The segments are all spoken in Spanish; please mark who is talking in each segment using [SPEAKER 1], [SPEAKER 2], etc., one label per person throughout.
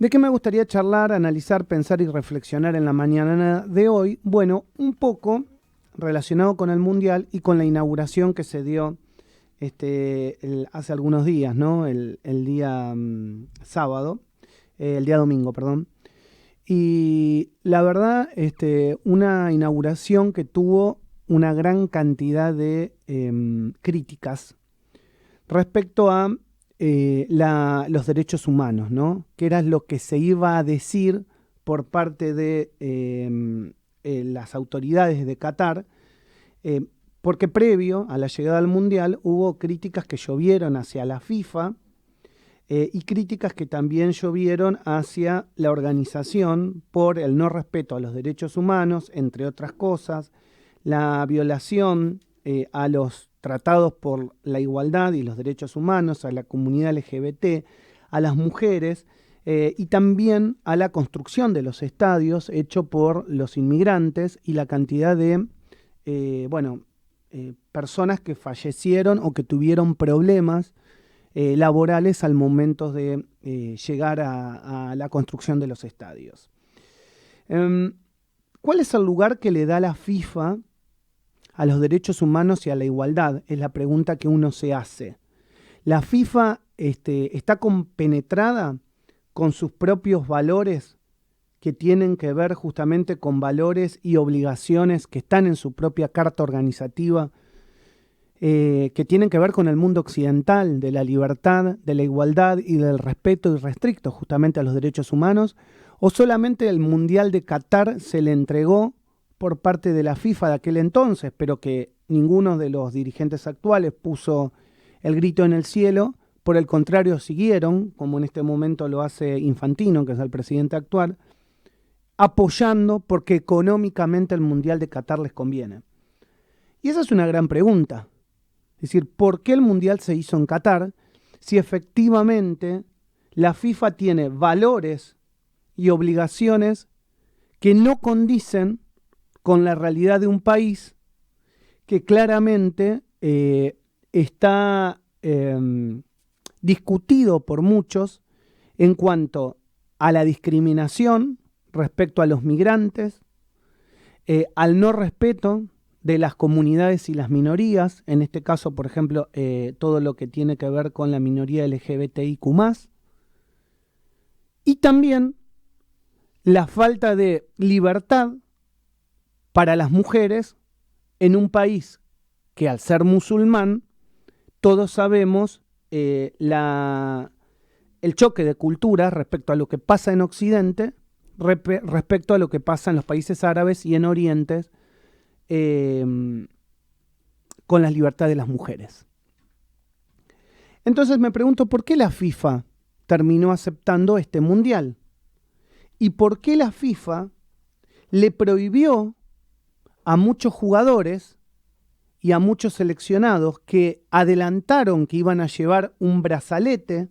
[SPEAKER 1] ¿De qué me gustaría charlar, analizar, pensar y reflexionar en la mañana de hoy? Bueno, un poco relacionado con el Mundial y con la inauguración que se dio hace algunos días, ¿no? El día sábado, el día domingo, perdón. Y la verdad, una inauguración que tuvo una gran cantidad de críticas respecto a los derechos humanos, ¿no? Que era lo que se iba a decir por parte de las autoridades de Qatar, porque previo a la llegada al Mundial hubo críticas que llovieron hacia la FIFA y críticas que también llovieron hacia la organización por el no respeto a los derechos humanos, entre otras cosas, la violación a los tratados por la igualdad y los derechos humanos, a la comunidad LGBT, a las mujeres y también a la construcción de los estadios hecho por los inmigrantes y la cantidad de personas que fallecieron o que tuvieron problemas laborales al momento de llegar a la construcción de los estadios. ¿Cuál es el lugar que le da la FIFA a los derechos humanos y a la igualdad? Es la pregunta que uno se hace. ¿La FIFA está compenetrada con sus propios valores que tienen que ver justamente con valores y obligaciones que están en su propia carta organizativa, que tienen que ver con el mundo occidental, de la libertad, de la igualdad y del respeto irrestricto justamente a los derechos humanos? ¿O solamente el Mundial de Qatar se le entregó por parte de la FIFA de aquel entonces, pero que ninguno de los dirigentes actuales puso el grito en el cielo? Por el contrario, siguieron, como en este momento lo hace Infantino, que es el presidente actual, apoyando porque económicamente el Mundial de Qatar les conviene. Y esa es una gran pregunta. Es decir, ¿por qué el Mundial se hizo en Qatar si efectivamente la FIFA tiene valores y obligaciones que no condicen con la realidad de un país que claramente está discutido por muchos en cuanto a la discriminación respecto a los migrantes, al no respeto de las comunidades y las minorías, en este caso, por ejemplo, todo lo que tiene que ver con la minoría LGBTIQ+, y también la falta de libertad para las mujeres en un país que, al ser musulmán, todos sabemos el choque de culturas respecto a lo que pasa en Occidente, respecto a lo que pasa en los países árabes y en Oriente, con la libertad de las mujeres. Entonces me pregunto, ¿por qué la FIFA terminó aceptando este mundial? ¿Y por qué la FIFA le prohibió a muchos jugadores y a muchos seleccionados que adelantaron que iban a llevar un brazalete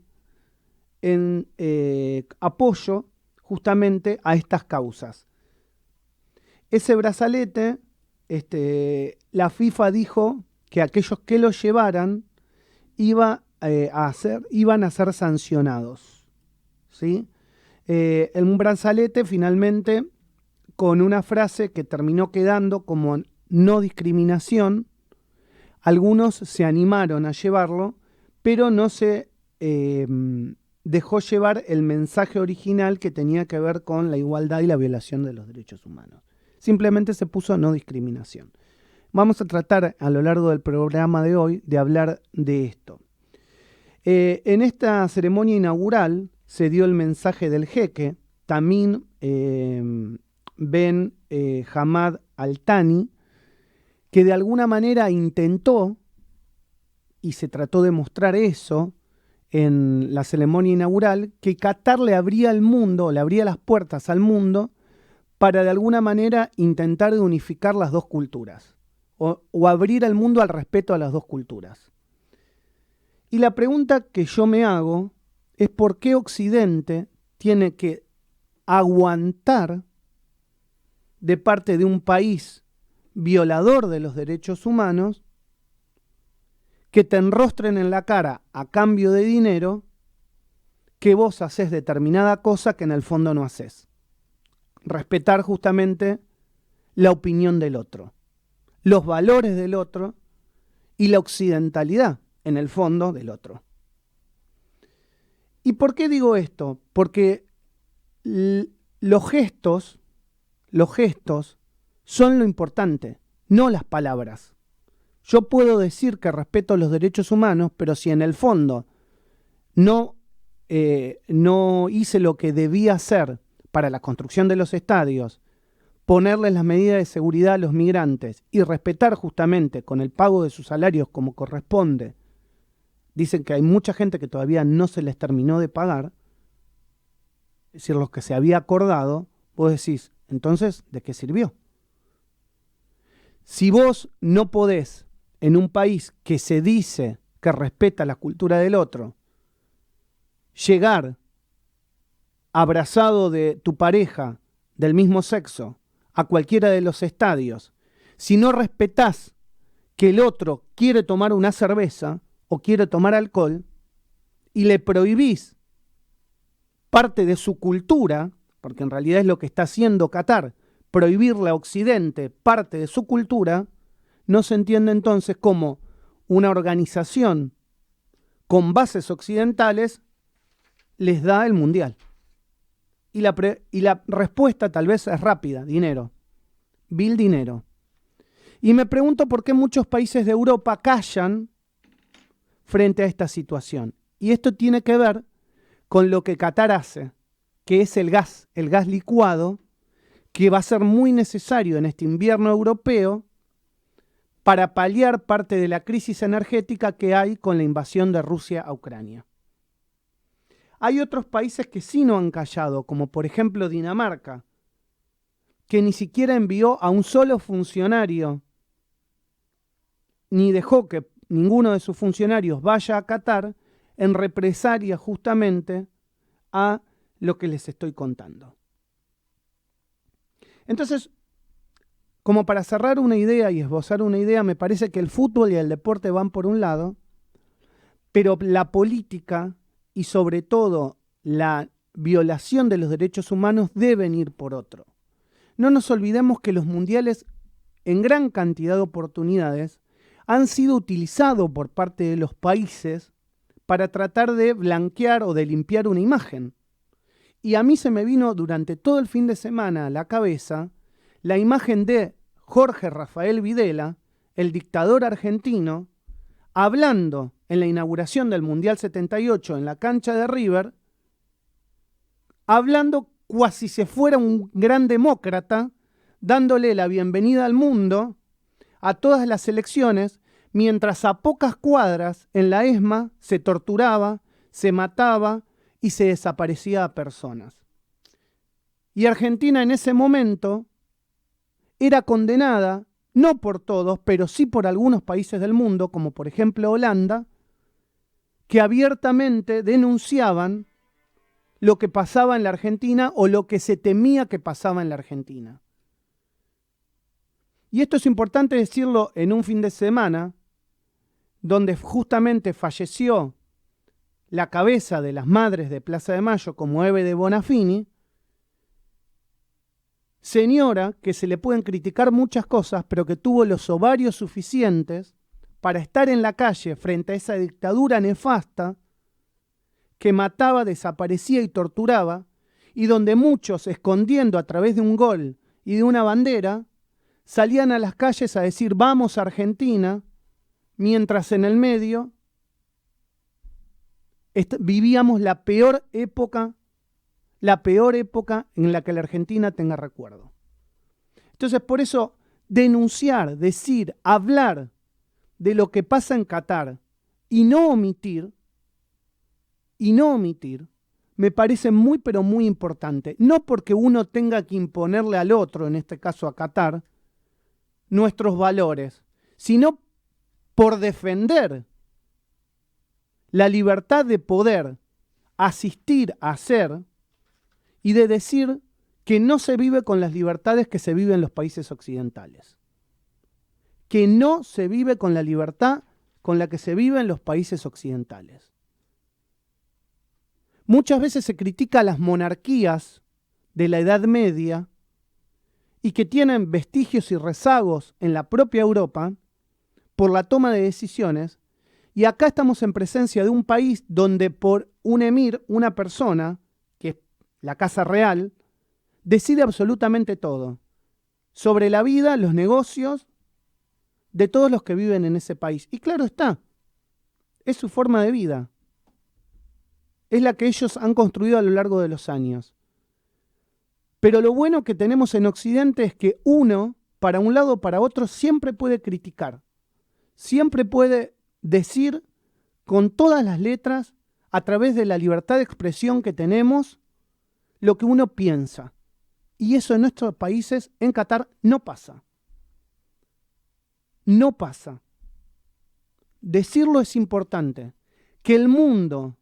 [SPEAKER 1] en apoyo justamente a estas causas? Ese brazalete, la FIFA dijo que aquellos que lo llevaran iban a ser sancionados, ¿sí? Un brazalete finalmente con una frase que terminó quedando como no discriminación. Algunos se animaron a llevarlo, pero no se dejó llevar el mensaje original que tenía que ver con la igualdad y la violación de los derechos humanos. Simplemente se puso no discriminación. Vamos a tratar a lo largo del programa de hoy de hablar de esto. En esta ceremonia inaugural se dio el mensaje del jeque Tamim Ben Hamad Al Thani, que de alguna manera intentó, y se trató de mostrar eso en la ceremonia inaugural, que Qatar le abría las puertas al mundo para de alguna manera intentar unificar las dos culturas o abrir el mundo al respeto a las dos culturas. Y la pregunta que yo me hago es por qué Occidente tiene que aguantar de parte de un país violador de los derechos humanos que te enrostren en la cara a cambio de dinero que vos haces determinada cosa que en el fondo no haces. Respetar justamente la opinión del otro, los valores del otro y la occidentalidad, en el fondo, del otro. ¿Y por qué digo esto? Porque los gestos son lo importante, no las palabras. Yo puedo decir que respeto los derechos humanos, pero si en el fondo no hice lo que debía hacer para la construcción de los estadios, ponerles las medidas de seguridad a los migrantes y respetar justamente con el pago de sus salarios como corresponde. Dicen que hay mucha gente que todavía no se les terminó de pagar, es decir, los que se había acordado. Vos decís, entonces, ¿de qué sirvió? Si vos no podés, en un país que se dice que respeta la cultura del otro, llegar abrazado de tu pareja del mismo sexo a cualquiera de los estadios, si no respetás que el otro quiere tomar una cerveza o quiere tomar alcohol y le prohibís parte de su cultura, porque en realidad es lo que está haciendo Qatar, prohibirle a Occidente parte de su cultura, no se entiende entonces cómo una organización con bases occidentales les da el mundial. Y la respuesta tal vez es rápida, dinero, vil dinero. Y me pregunto por qué muchos países de Europa callan frente a esta situación. Y esto tiene que ver con lo que Qatar hace, que es el gas licuado, que va a ser muy necesario en este invierno europeo para paliar parte de la crisis energética que hay con la invasión de Rusia a Ucrania. Hay otros países que sí no han callado, como por ejemplo Dinamarca, que ni siquiera envió a un solo funcionario, ni dejó que ninguno de sus funcionarios vaya a Qatar en represalia justamente a lo que les estoy contando. Entonces, como para cerrar una idea y esbozar una idea, me parece que el fútbol y el deporte van por un lado, pero la política y sobre todo la violación de los derechos humanos deben ir por otro. No nos olvidemos que los mundiales, en gran cantidad de oportunidades, han sido utilizados por parte de los países para tratar de blanquear o de limpiar una imagen. Y a mí se me vino durante todo el fin de semana a la cabeza la imagen de Jorge Rafael Videla, el dictador argentino, hablando en la inauguración del Mundial 78 en la cancha de River, hablando cuasi si fuera un gran demócrata, dándole la bienvenida al mundo a todas las elecciones, mientras a pocas cuadras en la ESMA se torturaba, se mataba y se desaparecía a personas. Y Argentina en ese momento era condenada, no por todos, pero sí por algunos países del mundo, como por ejemplo Holanda, que abiertamente denunciaban lo que pasaba en la Argentina o lo que se temía que pasaba en la Argentina. Y esto es importante decirlo en un fin de semana, donde justamente falleció la cabeza de las madres de Plaza de Mayo, como Eve de Bonafini, señora que se le pueden criticar muchas cosas, pero que tuvo los ovarios suficientes para estar en la calle frente a esa dictadura nefasta que mataba, desaparecía y torturaba, y donde muchos, escondiendo a través de un gol y de una bandera, salían a las calles a decir «Vamos Argentina», mientras en el medio vivíamos la peor época en la que la Argentina tenga recuerdo. Entonces, por eso, denunciar, decir, hablar de lo que pasa en Qatar y no omitir, me parece muy, pero muy importante. No porque uno tenga que imponerle al otro, en este caso a Qatar, nuestros valores, sino por defender la libertad de poder asistir a hacer y de decir que no se vive con las libertades que se viven en los países occidentales. Que no se vive con la libertad con la que se vive en los países occidentales. Muchas veces se critica a las monarquías de la Edad Media y que tienen vestigios y rezagos en la propia Europa por la toma de decisiones, y acá estamos en presencia de un país donde por un emir, una persona, que es la Casa Real, decide absolutamente todo sobre la vida, los negocios de todos los que viven en ese país. Y claro está, es su forma de vida. Es la que ellos han construido a lo largo de los años. Pero lo bueno que tenemos en Occidente es que uno, para un lado o para otro, siempre puede criticar. Siempre puede decir con todas las letras, a través de la libertad de expresión que tenemos, lo que uno piensa. Y eso en nuestros países, en Qatar, no pasa. No pasa. Decirlo es importante. Que el mundo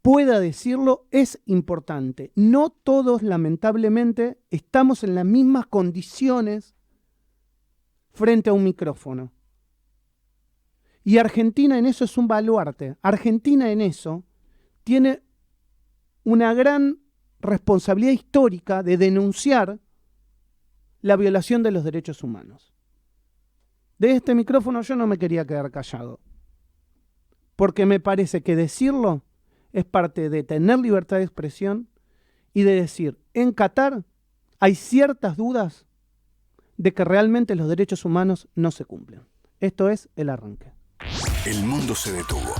[SPEAKER 1] pueda decirlo es importante. No todos, lamentablemente, estamos en las mismas condiciones frente a un micrófono. Y Argentina en eso es un baluarte. Argentina en eso tiene una gran responsabilidad histórica de denunciar la violación de los derechos humanos. De este micrófono yo no me quería quedar callado, porque me parece que decirlo es parte de tener libertad de expresión y de decir, en Qatar hay ciertas dudas de que realmente los derechos humanos no se cumplen. Esto es El Arranque.
[SPEAKER 2] El mundo se detuvo.